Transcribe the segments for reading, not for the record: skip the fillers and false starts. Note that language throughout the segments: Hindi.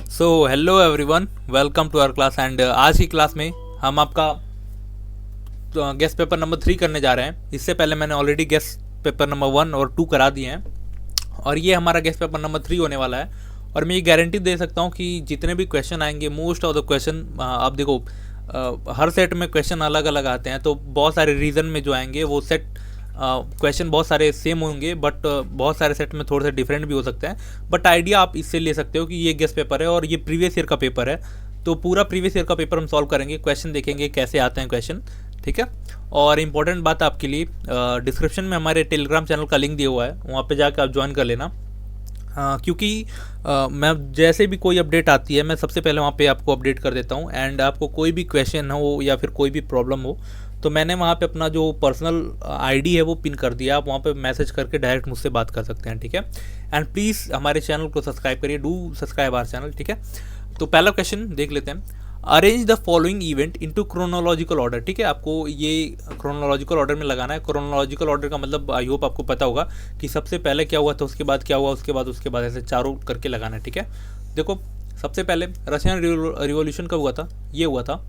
So hello everyone, welcome to our class. And आज की क्लास में हम आपका गेस्ट पेपर नंबर 3 करने जा रहे हैं। इससे पहले मैंने ऑलरेडी गेस्ट पेपर नंबर 1 और 2 करा दिए हैं और ये हमारा गेस्ट पेपर नंबर 3 होने वाला है। और मैं ये गारंटी दे सकता हूँ कि जितने भी क्वेश्चन आएंगे, मोस्ट ऑफ द क्वेश्चन आप देखो, हर सेट में क्वेश्चन अलग अलग आते हैं, तो बहुत सारे रीजन में जो आएंगे वो सेट क्वेश्चन बहुत सारे सेम होंगे, बट बहुत सारे सेट में थोड़े से डिफरेंट भी हो सकते हैं। बट आइडिया आप इससे ले सकते हो कि ये गेस्ट पेपर है और ये प्रीवियस ईयर का पेपर है, तो पूरा प्रीवियस ईयर का पेपर हम सॉल्व करेंगे, क्वेश्चन देखेंगे कैसे आते हैं क्वेश्चन, ठीक है। और इम्पोर्टेंट बात आपके लिए, डिस्क्रिप्शन में हमारे टेलीग्राम चैनल का लिंक दिया हुआ है, वहाँ पे जाकर आप ज्वाइन कर लेना। क्योंकि मैं जैसे भी कोई अपडेट आती है मैं सबसे पहले वहाँ पे आपको अपडेट कर देता हूँ। एंड आपको कोई भी क्वेश्चन हो या फिर कोई भी प्रॉब्लम हो तो मैंने वहाँ पे अपना जो पर्सनल आईडी है वो पिन कर दिया, आप वहाँ पे मैसेज करके डायरेक्ट मुझसे बात कर सकते हैं, ठीक है। एंड प्लीज़ हमारे चैनल को सब्सक्राइब करिए, डू सब्सक्राइब आवर चैनल, ठीक है। तो पहला क्वेश्चन देख लेते हैं। Arrange the following event into chronological order, ठीक है। आपको ये क्रोनोलॉजिकल ऑर्डर में लगाना है। क्रोनोलॉजिकल ऑर्डर का मतलब आई होप आपको पता होगा कि सबसे पहले क्या हुआ था, उसके बाद क्या हुआ, उसके बाद ऐसे चारों करके लगाना है, ठीक है। देखो, सबसे पहले रशियन रिवॉल्यूशन कब हुआ था? ये हुआ था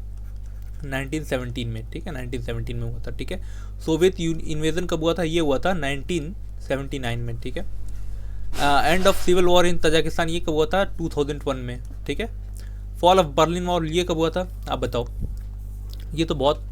1917 में, ठीक है, 1917 में हुआ था, ठीक है। सोवियत इन्वेजन कब हुआ था? ये हुआ था 1979 में, ठीक है। End of civil war in Tajikistan ये कब हुआ था? 2001 में, ठीक है। फॉल ऑफ बर्लिन वॉल ये कब हुआ था? आप बताओ। ये तो बहुत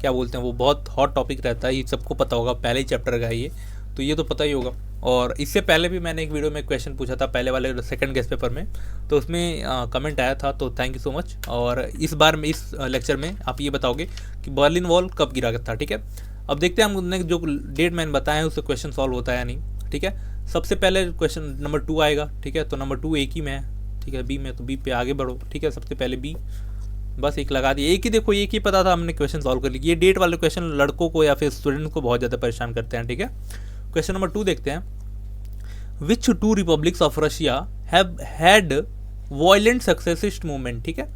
क्या बोलते हैं वो, बहुत हॉट टॉपिक रहता है, ये सबको पता होगा, पहले ही चैप्टर का है ये, तो ये तो पता ही होगा। और इससे पहले भी मैंने एक वीडियो में क्वेश्चन पूछा था पहले वाले सेकंड गेस्ट पेपर में, तो उसमें कमेंट आया था, तो थैंक यू सो मच। और इस बार में इस लेक्चर में आप ये बताओगे कि बर्लिन वॉल कब गिरा था, ठीक है। अब देखते हैं हम जो डेट मैंने बताया है उससे क्वेश्चन सॉल्व होता है या नहीं, ठीक है। सबसे पहले क्वेश्चन नंबर 2 आएगा, ठीक है। तो नंबर 2 एक ही में है, ठीक है, बी में, तो बी पे आगे बढ़ो, ठीक है। सबसे पहले बी, बस एक लगा दिया, एक ही देखो, एक ही पता था, हमने क्वेश्चन सॉल्व कर लिया। ये डेट वाले क्वेश्चन लड़कों को या फिर स्टूडेंट को बहुत ज़्यादा परेशान करते हैं, ठीक है। क्वेश्चन नंबर 2 देखते हैं। Which two republics of Russia have had violent secessionist movement, ठीक है।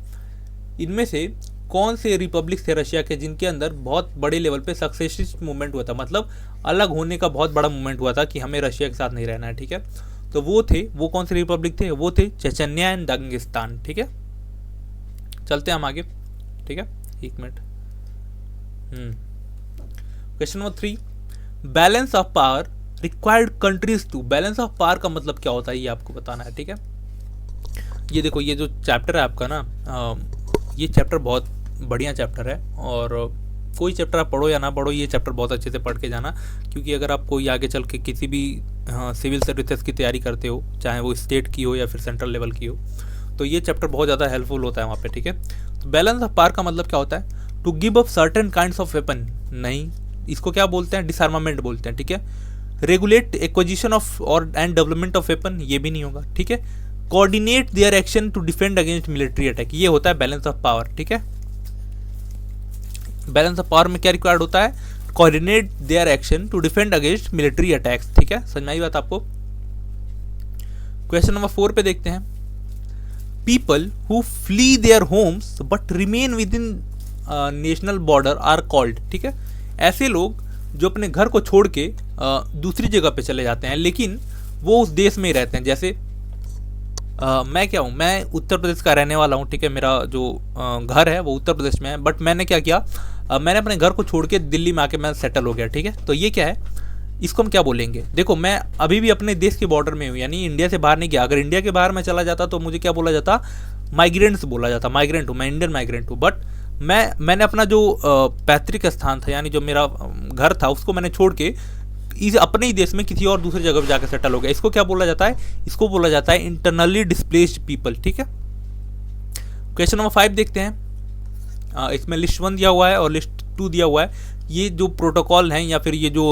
इनमें से कौन से रिपब्लिक्स थे रशिया के जिनके अंदर बहुत बड़े लेवल पे सक्सेसिस्ट मूवमेंट हुआ था, मतलब अलग होने का बहुत बड़ा मूवमेंट हुआ था कि हमें रशिया के साथ नहीं रहना है, ठीक है। तो वो कौन से रिपब्लिक थे? वो थे चेचन्या एंड दागिस्तान, ठीक है। चलते हैं हम आगे, ठीक है, एक minute. Question number 3, balance of power required countries to. Balance of power का मतलब क्या होता है ये आपको बताना है, ठीक है। ये देखो, ये जो चैप्टर है आपका ना, ये चैप्टर बहुत बढ़िया चैप्टर है, और कोई चैप्टर आप पढ़ो या ना पढ़ो, ये चैप्टर बहुत अच्छे से पढ़ के जाना, क्योंकि अगर आप कोई आगे चल के किसी भी सिविल सर्विसेज की तैयारी करते हो, चाहे वो स्टेट की हो या फिर सेंट्रल लेवल की हो, तो ये चैप्टर बहुत ज़्यादा हेल्पफुल होता है वहाँ पे, ठीक है। तो बैलेंस ऑफ पावर का मतलब क्या होता है? To give up certain kinds of weapon, नहीं, इसको क्या बोलते हैं? डिसआर्मामेंट बोलते हैं, ठीक है। रेगुलेट एक्विजिशन ऑफ और एंड डेवलपमेंट ऑफ वेपन, ये भी नहीं होगा, ठीक है। Coordinate their action to defend against military attack, ये होता है बैलेंस ऑफ पावर, ठीक है। बैलेंस ऑफ पावर में क्या रिक्वायर्ड होता है? Coordinate their action to defend against military attacks, ठीक है। समझ में आई बात आपको? क्वेश्चन नंबर 4 पे देखते हैं। People who flee their homes but remain within national border are called, ठीक है। ऐसे लोग जो अपने घर को छोड़ के दूसरी जगह पे चले जाते हैं लेकिन वो उस देश में ही रहते हैं। जैसे मैं क्या हूँ, मैं उत्तर प्रदेश का रहने वाला हूँ, ठीक है। मेरा जो घर है वो उत्तर प्रदेश में है, बट मैंने क्या किया, मैंने अपने घर को छोड़ के दिल्ली में आके मैं सेटल हो गया, ठीक है। तो ये क्या है, इसको हम क्या बोलेंगे? देखो, मैं अभी भी अपने देश के बॉर्डर में हूँ, यानी इंडिया से बाहर नहीं गया। अगर इंडिया के बाहर मैं चला जाता तो मुझे क्या बोला जाता? माइग्रेंट्स बोला जाता, माइग्रेंट हूँ मैं, इंडियन माइग्रेंट हूँ। बट मैंने अपना जो पैतृक स्थान था, यानी जो मेरा घर था, उसको मैंने छोड़ के अपने ही देश में किसी और दूसरी जगह पर जाकर सेटल हो गया। इसको क्या बोला जाता है? इसको बोला जाता है इंटरनली डिस्प्लेस्ड पीपल, ठीक है। क्वेश्चन नंबर 5 देखते हैं। इसमें लिस्ट 1 दिया हुआ है और लिस्ट 2 दिया हुआ है। ये जो प्रोटोकॉल है या फिर ये जो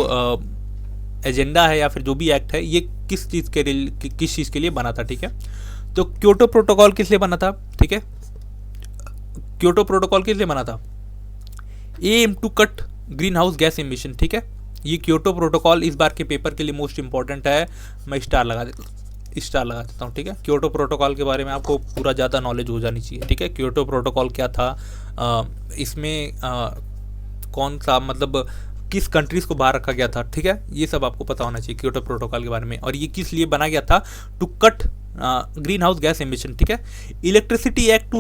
एजेंडा है या फिर जो भी एक्ट है, ये किस चीज़ के लिए बना था, ठीक है। तो क्योटो प्रोटोकॉल किस लिए बना था, ठीक है। क्योटो प्रोटोकॉल किस लिए बना था? Aim to cut greenhouse gas emission, ठीक है। ये क्योटो प्रोटोकॉल इस बार के पेपर के लिए मोस्ट इंपॉर्टेंट है। मैं स्टार लगा देता हूँ, ठीक है। क्योटो प्रोटोकॉल के बारे में आपको पूरा ज़्यादा नॉलेज हो जानी चाहिए, ठीक है। क्योटो प्रोटोकॉल क्या था, इसमें कौन सा, मतलब किस कंट्रीज़ को बाहर रखा गया था, ठीक है। ये सब आपको पता होना चाहिए क्योटो प्रोटोकॉल के बारे में। और ये किस लिए बना गया था? To cut greenhouse gas emission, ठीक है। इलेक्ट्रिसिटी एक्ट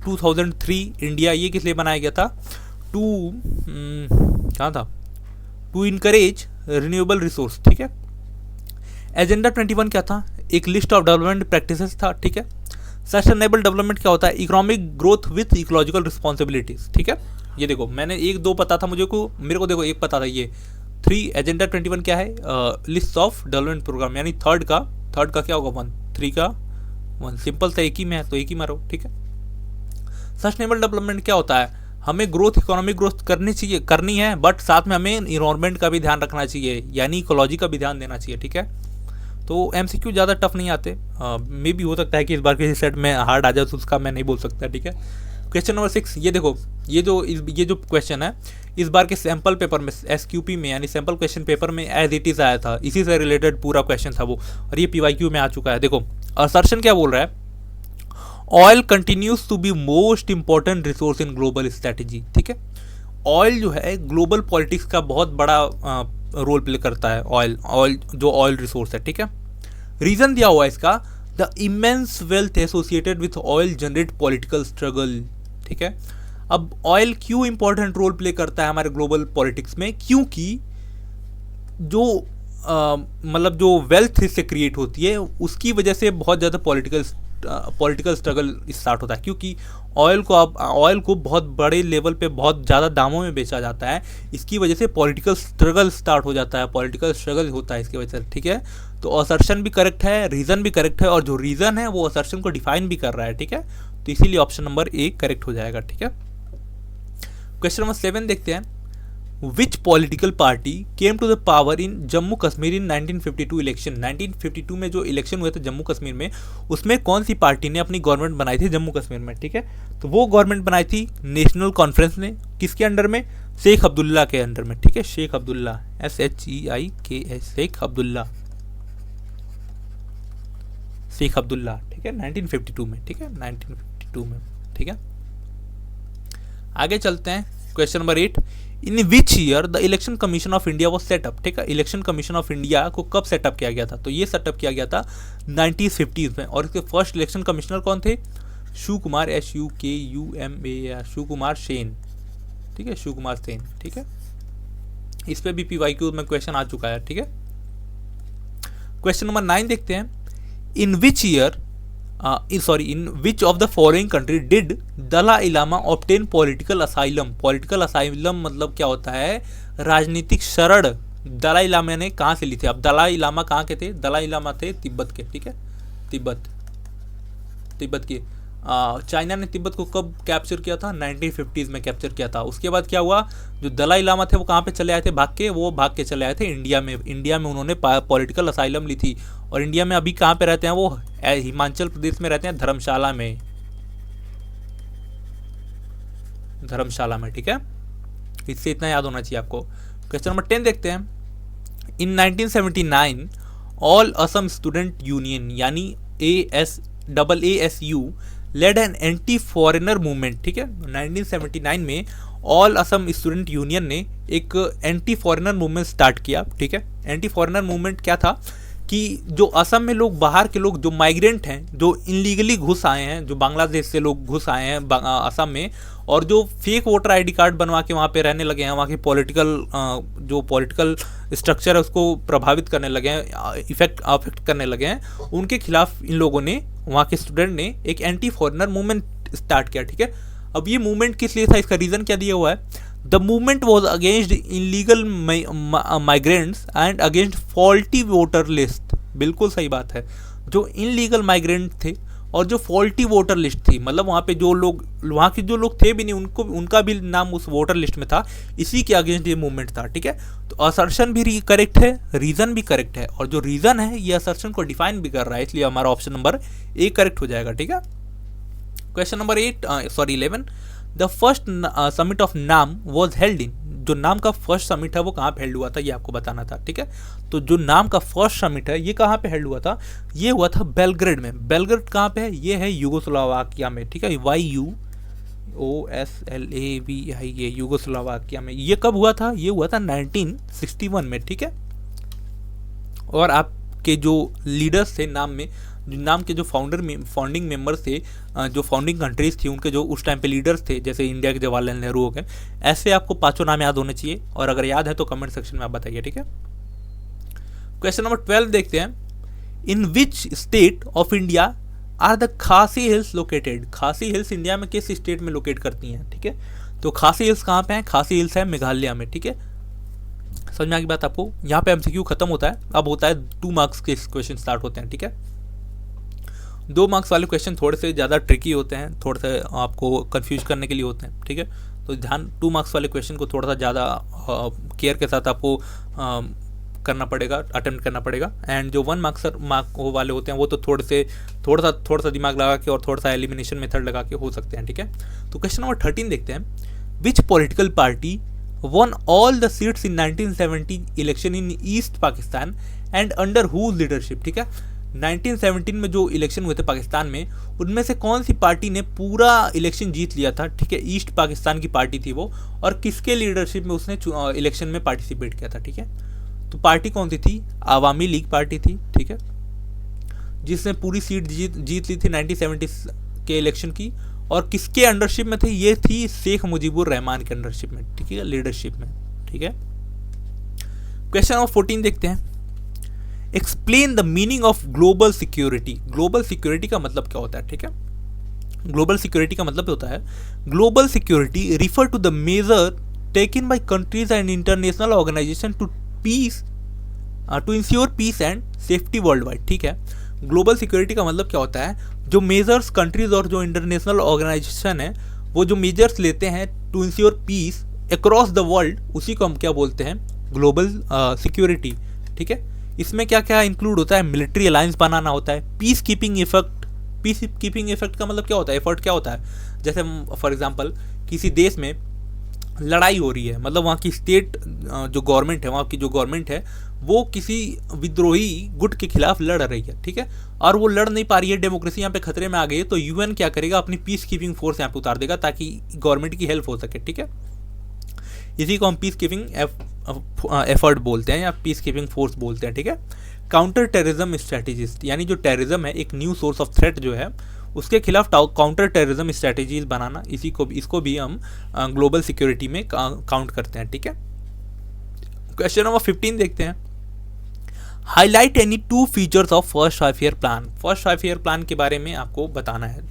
2003 इंडिया, ये किस लिए बनाया गया था? कहाँ था? टू इनकरेज रिन्यूएबल रिसोर्स, ठीक है। एजेंडा 21 क्या था? एक लिस्ट ऑफ डेवलपमेंट प्रैक्टिसेस था, ठीक है। सस्टेनेबल डेवलपमेंट क्या होता है? Economic growth with ecological responsibilities, ठीक है। ये देखो मैंने एक दो पता था मेरे को देखो एक पता था ये 3 एजेंडा 21 क्या है? लिस्ट ऑफ डेवलपमेंट प्रोग्राम, यानी थर्ड का क्या होगा? 1, 3 का 1, सिंपल सा एक ही में है तो एक ही मारो, ठीक है। सस्टेनेबल डेवलपमेंट क्या होता है? हमें ग्रोथ, इकोनॉमिक ग्रोथ करनी है, बट साथ में हमें इन्वायरमेंट का भी ध्यान रखना चाहिए, यानी इकोलॉजी का भी ध्यान देना चाहिए, ठीक है। तो एमसीक्यू ज़्यादा टफ नहीं आते, मे भी हो सकता है कि इस बार किसी सेट में हार्ड आ जाए, तो उसका मैं नहीं बोल सकता, ठीक है। क्वेश्चन नंबर 6, ये देखो ये जो क्वेश्चन है इस बार के सैम्पल पेपर में, एसक्यूपी में, यानी सैम्पल क्वेश्चन पेपर में एज इट इज़ आया था, इसी से रिलेटेड पूरा क्वेश्चन था वो, और ये पीवाईक्यू में आ चुका है। देखो असर्शन क्या बोल रहा है? Oil continues to be most important resource in global strategy, ठीक है। ऑयल जो है ग्लोबल पॉलिटिक्स का बहुत बड़ा रोल प्ले करता है, ऑयल रिसोर्स है, ठीक है। रीजन दिया हुआ है इसका, the immense wealth associated with oil generate political struggle, ठीक है। अब ऑयल क्यों इंपॉर्टेंट रोल प्ले करता है हमारे ग्लोबल पॉलिटिक्स में? क्योंकि जो मतलब जो वेल्थ इससे क्रिएट होती है उसकी वजह से बहुत ज़्यादा पॉलिटिकल स्ट्रगल स्टार्ट होता है, क्योंकि ऑयल को बहुत बड़े लेवल पे बहुत ज़्यादा दामों में बेचा जाता है, इसकी वजह से पॉलिटिकल स्ट्रगल स्टार्ट हो जाता है, पॉलिटिकल स्ट्रगल होता है इसकी वजह से, ठीक है। तो असर्शन भी करेक्ट है, रीज़न भी करेक्ट है, और जो रीज़न है वो असर्शन को डिफाइन भी कर रहा है, ठीक है। तो इसीलिए ऑप्शन नंबर ए करेक्ट हो जाएगा, ठीक है। क्वेश्चन नंबर 7 देखते हैं। Which political party came to the power in Jammu Kashmir in 1952 election? 1952 में जो इलेक्शन हुए थे जम्मू कश्मीर में, उसमें कौन सी पार्टी ने अपनी गवर्नमेंट बनाई थी जम्मू कश्मीर में, ठीक है। तो वो गवर्नमेंट बनाई थी नेशनल कॉन्फ्रेंस ने, किसके अंडर में? शेख अब्दुल्ला के अंडर में, ठीक है। शेख अब्दुल्ला, SHEIKH, शेख अब्दुल्ला, ठीक है, 1952 में, ठीक है, 1952 में, ठीक है। आगे चलते हैं। Question number 8, in which year the election commission of India was setup, ठीक है। इलेक्शन कमीशन ऑफ इंडिया को कब सेटअप किया गया था? तो ये सेटअप किया गया था 1950s में, और इसके फर्स्ट इलेक्शन कमिश्नर कौन थे? शिव कुमार, SUKUMA, शिव कुमार सेन, ठीक है, शिव कुमार सेन, ठीक है। इस पे भी PYQ में क्वेश्चन आ चुका है, ठीक है। क्वेश्चन नंबर 9 देखते हैं। In which year in which of the following country did Dalai Lama obtain political asylum? political asylum मतलब क्या होता है? राजनीतिक शरण दलाई लामा ने कहाँ से ली थी? अब दलाई लामा कहाँ के थे? दलाई लामा थे तिब्बत के, ठीक है, तिब्बत के। चाइना ने तिब्बत को कब कैप्चर किया था? 1950s में कैप्चर किया था। उसके बाद क्या हुआ? जो दलाई लामा थे वो कहाँ पे चले आए थे? वो भाग के चले आए थे इंडिया में उन्होंने पॉलिटिकल असाइलम ली थी। और इंडिया में अभी कहाँ पे रहते हैं? वो हिमाचल प्रदेश में रहते हैं, धर्मशाला में, ठीक है। इससे इतना याद होना चाहिए आपको। क्वेश्चन नंबर 10 देखते हैं। In 1979 all Assam student union यानी ASU led an anti foreigner movement, ठीक है। 1979 में ऑल असम स्टूडेंट यूनियन ने एक एंटी फॉरेनर मूवमेंट स्टार्ट किया, ठीक है। एंटी फॉरेनर मूवमेंट क्या था कि जो असम में लोग, बाहर के लोग, जो माइग्रेंट हैं, जो इनलीगली घुस आए हैं, जो बांग्लादेश से लोग घुस आए हैं असम में, और जो फेक वोटर ID कार्ड बनवा के वहाँ पे रहने लगे हैं, वहाँ के पॉलिटिकल स्ट्रक्चर है उसको प्रभावित करने लगे हैं, अफेक्ट करने लगे हैं, उनके खिलाफ इन लोगों ने, वहाँ के स्टूडेंट ने एक एंटी फॉरेनर मूवमेंट स्टार्ट किया, ठीक है। अब ये मूवमेंट किस लिए था? इसका रीज़न क्या दिया हुआ है? The movement was against illegal migrants and against faulty voter list. बिल्कुल सही बात है। जो इनलीगल माइग्रेंट थे और जो फॉल्टी वोटर लिस्ट थी, मतलब वहाँ पे जो लोग, वहाँ के जो लोग थे भी नहीं, उनका भी नाम उस वोटर लिस्ट में था, इसी के अगेंस्ट ये मूवमेंट था, ठीक है। तो असर्शन भी करेक्ट है, रीज़न भी करेक्ट है, और जो रीज़न है ये असर्शन को डिफाइन भी कर रहा है, इसलिए हमारा ऑप्शन नंबर ए करेक्ट हो जाएगा, ठीक है। Question number 11, the first summit of नाम वॉज हेल्ड इन, जो नाम का फर्स्ट समिट है वो कहाँ पे हेल्ड हुआ था, ये आपको बताना था, ठीक है। तो जो नाम का फर्स्ट समिट है ये कहाँ पे हेल्ड हुआ था? ये हुआ था बेलग्रेड में। बेलग्रेड कहाँ पे है? ये है यूगोस्लाविया में, ठीक है, YUGOSLAVIA, ये यूगोस्लाविया में। ये कब हुआ था? ये हुआ था 1961 में, ठीक है। और आप के जो लीडर्स थे, नाम के जो फाउंडिंग मेंबर्स थे, जो फाउंडिंग कंट्रीज थी उनके जो उस टाइम पे लीडर्स थे, जैसे इंडिया के जवाहरलाल नेहरू हो गए, ऐसे आपको 5 नाम याद होने चाहिए, और अगर याद है तो कमेंट सेक्शन में आप बताइए, ठीक है। क्वेश्चन नंबर 12 देखते हैं। In which state of India are the Khasi hills located? Khasi hills India में किस स्टेट में लोकेट करती हैं, ठीक है। तो खासी हिल्स कहाँ पे हैं? खासी हिल्स है मेघालय में, ठीक है। समझ में आ गई बात आपको? यहाँ पे एमसीक्यू खत्म होता है, अब होता है 2 मार्क्स के क्वेश्चन स्टार्ट होते हैं, ठीक है। 2 मार्क्स वाले क्वेश्चन थोड़े से ज़्यादा ट्रिकी होते हैं, थोड़े से आपको कंफ्यूज करने के लिए होते हैं, ठीक है। तो ध्यान 2 मार्क्स वाले क्वेश्चन को थोड़ा सा ज़्यादा केयर के साथ आपको करना पड़ेगा, अटेम्प्ट करना पड़ेगा। एंड जो 1 मार्क वाले होते हैं वो तो थोड़ा सा दिमाग लगा के और थोड़ा सा एलिमिनेशन मेथड लगा के हो सकते हैं, ठीक है। तो क्वेश्चन नंबर 13 देखते हैं। Which political party won all the seats in 1970 election in east Pakistan and under whose leadership, ठीक है। 1917 में जो इलेक्शन हुए थे पाकिस्तान में, उनमें से कौन सी पार्टी ने पूरा इलेक्शन जीत लिया था, ठीक है। ईस्ट पाकिस्तान की पार्टी थी वो, और किसके लीडरशिप में उसने इलेक्शन में पार्टिसिपेट किया था, ठीक है। तो पार्टी कौन सी थी? आवामी लीग पार्टी थी, ठीक है, जिसने पूरी सीट जीत ली थी 1970 के इलेक्शन की। और किसके अंडरशिप में थे? ये थी शेख मुजीबुर रहमान के अंडरशिप में, ठीक है, लीडरशिप में, ठीक है। क्वेश्चन नंबर 14 देखते हैं। Explain the meaning of global security. Global security का मतलब क्या होता है, ठीक है। ग्लोबल सिक्योरिटी का मतलब होता है, global security refer to the measure taken by countries and international organization to ensure peace and safety worldwide, ठीक है। ग्लोबल सिक्योरिटी का मतलब क्या होता है? जो मेजर्स कंट्रीज और जो इंटरनेशनल ऑर्गेनाइजेशन है वो जो मेजर्स लेते हैं to ensure peace across the world, उसी को हम क्या बोलते हैं? ग्लोबल सिक्योरिटी, ठीक है। इसमें क्या क्या इंक्लूड होता है? मिलिट्री अलायंस बनाना होता है, peace keeping effect. Peace keeping effect का मतलब क्या होता है? एफर्ट क्या होता है? जैसे फॉर एग्जांपल किसी देश में लड़ाई हो रही है, मतलब वहाँ की स्टेट जो गवर्नमेंट है, वहाँ की जो गवर्नमेंट है वो किसी विद्रोही गुट के खिलाफ लड़ रही है, ठीक है, और वो लड़ नहीं पा रही है, डेमोक्रेसी यहाँ पे खतरे में आ गई है, तो यूएन क्या करेगा? अपनी पीस कीपिंग फोर्स यहाँ पे उतार देगा ताकि गवर्नमेंट की हेल्प हो सके, ठीक है। इसी को हम पीस कीपिंग एफर्ट बोलते हैं या पीस कीपिंग फोर्स बोलते हैं, ठीक है। काउंटर टेररिज्म स्ट्रैटेजिस्ट, यानी जो टेररिज्म है एक न्यू सोर्स ऑफ थ्रेट जो है, उसके खिलाफ काउंटर टेररिज्म स्ट्रैटेजीज बनाना, इसको भी हम ग्लोबल सिक्योरिटी में काउंट करते हैं, ठीक है। क्वेश्चन नंबर 15 देखते हैं। Highlight any 2 features of first 5 year plan. First 5 year plan के बारे में आपको बताना है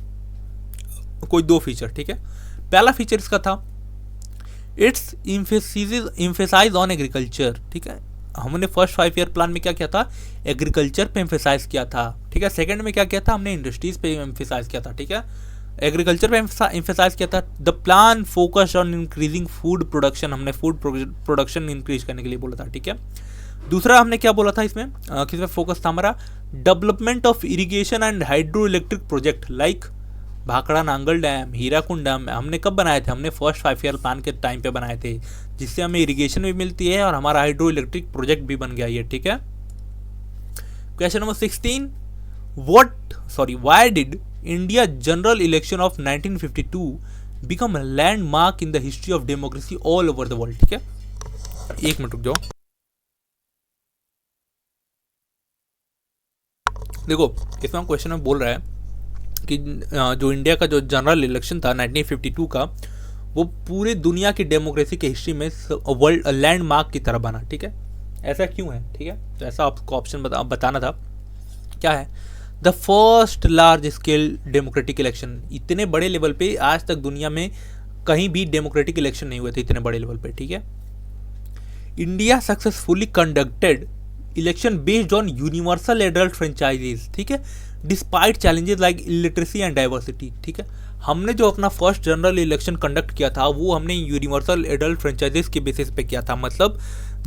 कोई 2 फीचर, ठीक है। पहला फीचर इसका था इट्स एम्फेसाइज ऑन एग्रीकल्चर, ठीक है। हमने फर्स्ट 5 ईयर प्लान में क्या किया था? एग्रीकल्चर पे एम्फेसाइज किया था, ठीक है। सेकंड में क्या किया था? हमने इंडस्ट्रीज पे एम्फेसाइज किया था, ठीक है। एग्रीकल्चर पे एम्फेसाइज किया था। The plan focus on increasing food production, हमने फूड प्रोडक्शन इंक्रीज करने के लिए बोला था, ठीक है। दूसरा हमने क्या बोला था इसमें? किस पे फोकस था हमारा? Development of irrigation and hydro electric project like Bhakra Nangal dam, Hirakud dam हमने कब बनाए थे? हमने फर्स्ट 5 ईयर प्लान के टाइम पे बनाए थे, जिससे हमें इरिगेशन भी मिलती है और हमारा हाइड्रो इलेक्ट्रिक प्रोजेक्ट भी बन गया ये, ठीक है। Question number 16, why did India general election of 1952 become a landmark in the history of democracy all over the world, ठीक है। 1 मिनट रुक जाओ। देखो इसमें क्वेश्चन में बोल रहा है कि जो इंडिया का जो जनरल इलेक्शन था 1952 का, वो पूरे दुनिया की डेमोक्रेसी के हिस्ट्री में वर्ल्ड लैंडमार्क की तरह बना, ठीक है। ऐसा क्यों है, ठीक है, तो ऐसा आपको ऑप्शन बताना था। क्या है? The first large scale democratic election. इतने बड़े लेवल पे आज तक दुनिया में कहीं भी डेमोक्रेटिक इलेक्शन नहीं हुए थे इतने बड़े लेवल पे, ठीक है। India successfully conducted election based on universal adult franchises, ठीक है, despite challenges like illiteracy and diversity, ठीक है। हमने जो अपना फर्स्ट जनरल इलेक्शन कंडक्ट किया था वो हमने यूनिवर्सल एडल्ट फ्रेंचाइजीज के बेसिस पे किया था। मतलब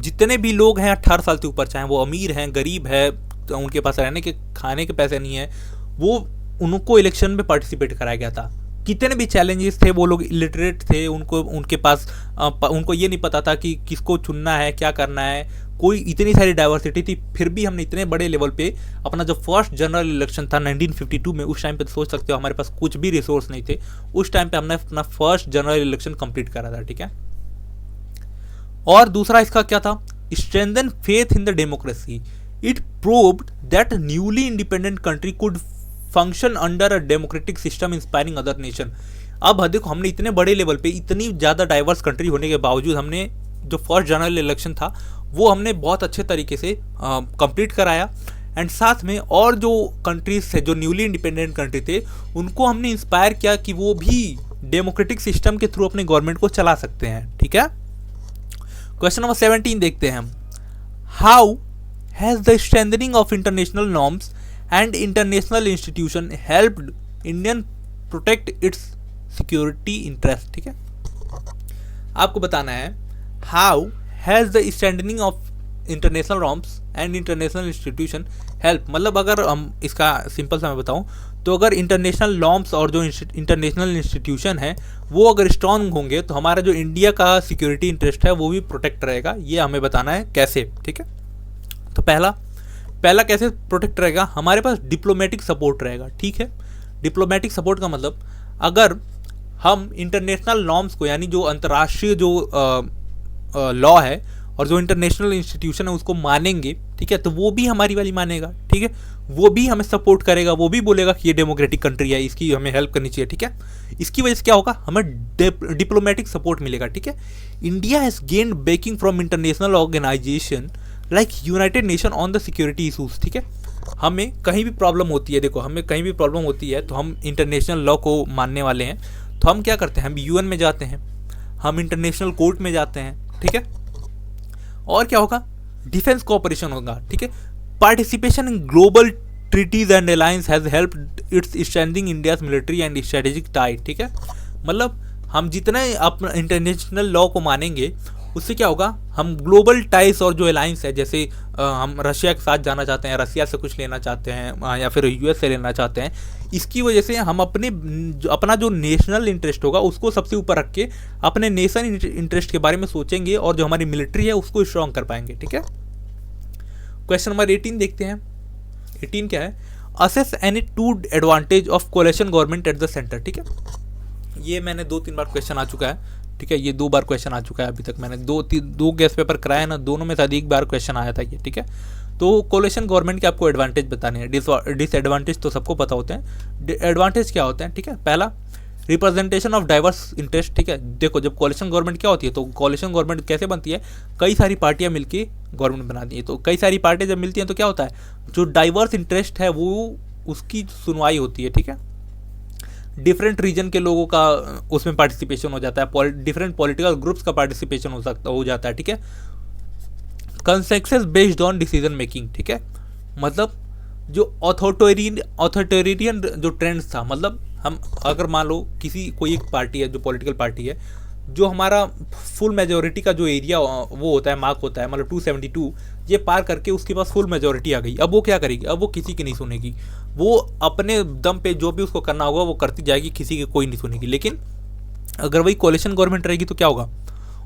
जितने भी लोग हैं 18 साल से ऊपर, चाहे वो अमीर हैं गरीब है, तो उनके पास रहने के खाने के पैसे नहीं है, वो उनको इलेक्शन में पार्टिसिपेट कराया गया था। कितने भी चैलेंजेस थे, वो लोग इलिटरेट थे, उनके पास उनको ये नहीं पता था कि किसको चुनना है, क्या करना है, कोई इतनी सारी डाइवर्सिटी थी, फिर भी हमने इतने बड़े लेवल पे अपना जो फर्स्ट जनरल इलेक्शन था 1952 में, उस टाइम पे सोच सकते हो हमारे पास कुछ भी रिसोर्स नहीं थे, उस टाइम पे हमने अपना फर्स्ट जनरल इलेक्शन कंप्लीट करा था, ठीक है। और दूसरा इसका क्या था? Strengthen faith in the democracy, it proved that newly independent country could function under a democratic system inspiring other nation. अब देखो, हमने इतने बड़े लेवल पे इतनी ज़्यादा डाइवर्स कंट्री होने के बावजूद हमने जो फर्स्ट जनरल इलेक्शन था वो हमने बहुत अच्छे तरीके से कंप्लीट कराया। एंड साथ में और जो कंट्रीज थे, जो न्यूली इंडिपेंडेंट कंट्री थे, उनको हमने इंस्पायर किया कि वो भी डेमोक्रेटिक सिस्टम के थ्रू अपने गवर्नमेंट को चला सकते हैं। ठीक है, क्वेश्चन नंबर 17 देखते हैं हम। How has the strengthening of international norms and international institution helped Indian protect it's security interest. ठीक है, आपको बताना है how has the strengthening of international norms and international institution help, मतलब अगर हम इसका सिंपल सा मैं बताऊं तो अगर इंटरनेशनल नॉर्म्स और जो इंटरनेशनल इंस्टीट्यूशन है वो अगर स्ट्रॉन्ग होंगे तो हमारा जो इंडिया का सिक्योरिटी इंटरेस्ट है वो भी प्रोटेक्ट रहेगा। ये हमें बताना है कैसे। ठीक है, तो पहला कैसे प्रोटेक्ट रहेगा, हमारे पास डिप्लोमेटिक सपोर्ट रहेगा। ठीक है, डिप्लोमेटिक सपोर्ट का मतलब अगर हम इंटरनेशनल नॉर्म्स को, यानी जो अंतर्राष्ट्रीय जो लॉ है और जो इंटरनेशनल इंस्टीट्यूशन है उसको मानेंगे, ठीक है, तो वो भी हमारी वाली मानेगा। ठीक है, वो भी हमें सपोर्ट करेगा, वो भी बोलेगा कि ये डेमोक्रेटिक कंट्री है, इसकी हमें हेल्प करनी चाहिए। ठीक है, इसकी वजह से क्या होगा, हमें डिप्लोमेटिक सपोर्ट मिलेगा। ठीक है, India has gained backing from international organization like united nation on the security issues. ठीक है, हमें कहीं भी प्रॉब्लम होती है, देखो हमें कहीं भी प्रॉब्लम होती है तो हम इंटरनेशनल लॉ को मानने वाले हैं, तो हम क्या करते हैं, हम यूएन में जाते हैं, हम इंटरनेशनल कोर्ट में जाते हैं। ठीक है, और क्या होगा, डिफेंस कोऑपरेशन होगा। ठीक है, participation in global treaties and alliance has helped its strengthening India's military and strategic tie. ठीक है, मतलब हम जितने अपना इंटरनेशनल लॉ को मानेंगे उससे क्या होगा, हम ग्लोबल टाइज और जो अलायंस है, जैसे हम रशिया के साथ जाना चाहते हैं, रशिया से कुछ लेना चाहते हैं या फिर यूएस से लेना चाहते हैं, इसकी वजह से हम अपना जो नेशनल इंटरेस्ट होगा उसको सबसे ऊपर रख के अपने नेशन इंटरेस्ट के बारे में सोचेंगे और जो हमारी मिलिट्री है उसको स्ट्रॉन्ग कर पाएंगे। ठीक है, क्वेश्चन नंबर 18 देखते हैं। 18 क्या है, assess any two advantage of कोalition government at the centre. ठीक है, ये मैंने 2-3 बार क्वेश्चन आ चुका है। ठीक है, ये 2 बार क्वेश्चन आ चुका है अभी तक, मैंने 2 गेस्ट पेपर कराए ना, दोनों में से एक बार क्वेश्चन आया था ये। ठीक है, तो कोalition गवर्नमेंट के आपको एडवांटेज बताने हैं, डिसएडवांटेज तो सबको पता होते हैं। एडवांटेज क्या होते हैं, ठीक है, पहला रिप्रेजेंटेशन ऑफ डाइवर्स इंटरेस्ट। ठीक है, देखो जब कोalition गवर्नमेंट क्या होती है, तो कोalition गवर्नमेंट कैसे बनती है, कई सारी पार्टियां मिलकर गवर्नमेंट बनाती है, तो कई सारी पार्टियां जब मिलती हैं तो क्या होता है, जो डाइवर्स इंटरेस्ट है वो उसकी सुनवाई होती है। ठीक है, डिफरेंट रीजन के लोगों का उसमें पार्टिसिपेशन हो जाता है, डिफरेंट पॉलिटिकल ग्रुप्स का पार्टिसिपेशन हो जाता है। ठीक है, consensus based on decision making. ठीक है, मतलब जो ऑथोरिटेरियन जो ट्रेंड्स था, मतलब हम अगर मान लो कोई एक पार्टी है, जो पॉलिटिकल पार्टी है, जो हमारा फुल मेजोरिटी का जो एरिया वो होता है, मार्क होता है, मतलब 272, ये पार करके उसके पास फुल मेजोरिटी आ गई, अब वो क्या करेगी, अब वो किसी की नहीं सुनेगी, वो अपने दम पे जो भी उसको करना होगा वो करती जाएगी, किसी की कोई नहीं सुनेगी। लेकिन अगर वही कोalition गवर्नमेंट रहेगी तो क्या होगा,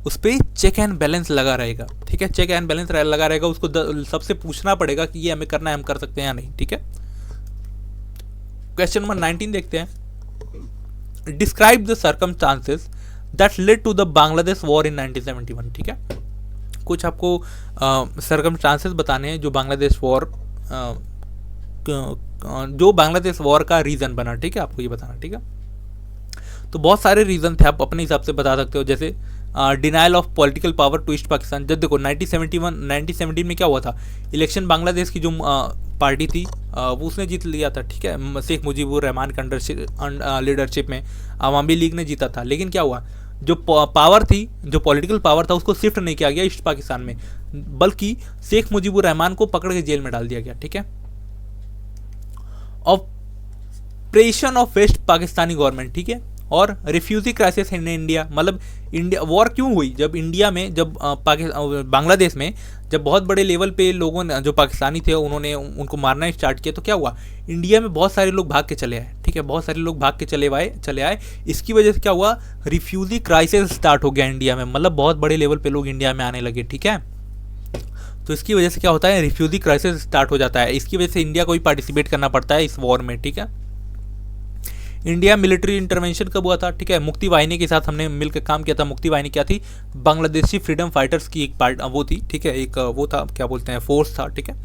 उस पर चेक एंड बैलेंस लगा रहेगा। ठीक है, चेक एंड बैलेंस लगा रहेगा, उसको सबसे पूछना पड़ेगा कि ये हमें करना है, हम कर सकते हैं या नहीं। ठीक है, क्वेश्चन नंबर 19 देखते हैं। Describe the circumstances that led to the Bangladesh war in 1971। ठीक है, कुछ आपको सर्कमस्टांसेस बताने हैं जो बांग्लादेश वॉर का रीज़न बना। ठीक है, आपको ये बताना। ठीक है, तो बहुत सारे रीज़न थे, आप अपने हिसाब से बता सकते हो, जैसे denial of political power to east Pakistan. जब देखो 1917 में क्या हुआ था, इलेक्शन बांग्लादेश की जो पार्टी थी वो उसने जीत लिया था। ठीक है, शेख मुजीबुर रहमान के लीडरशिप में अवामी लीग ने जीता था। लेकिन क्या हुआ, जो पावर थी, जो पॉलिटिकल पावर था, उसको शिफ्ट नहीं किया गया ईस्ट पाकिस्तान में, बल्कि शेख मुजीबुर रहमान को पकड़ के जेल में डाल दिया गया। ठीक है, operation of west Pakistani government. ठीक है, और रिफ्यूजी क्राइसिस इन इंडिया, मतलब इंडिया वॉर क्यों हुई, जब इंडिया में, जब बांग्लादेश में जब बहुत बड़े लेवल पे लोगों ने, जो पाकिस्तानी थे, उन्होंने उनको मारना स्टार्ट किया, तो क्या हुआ, इंडिया में बहुत सारे लोग भाग के चले आए। ठीक है, बहुत सारे लोग भाग के चले आए, इसकी वजह से क्या हुआ, रिफ्यूजी क्राइसिस स्टार्ट हो गया इंडिया में, मतलब बहुत बड़े लेवल पे लोग इंडिया में आने लगे। ठीक है, तो इसकी वजह से क्या होता है, रिफ्यूजी क्राइसिस स्टार्ट हो जाता है, इसकी वजह से इंडिया को भी पार्टिसिपेट करना पड़ता है इस वॉर में। ठीक है, इंडिया मिलिट्री इंटरवेंशन कब हुआ था, ठीक है, मुक्ति वाहिनी के साथ हमने मिलकर काम किया था। मुक्ति वाहिनी क्या थी, बांग्लादेशी फ्रीडम फाइटर्स की एक पार्ट वो थी। ठीक है, एक वो था, क्या बोलते हैं, फोर्स था। ठीक है,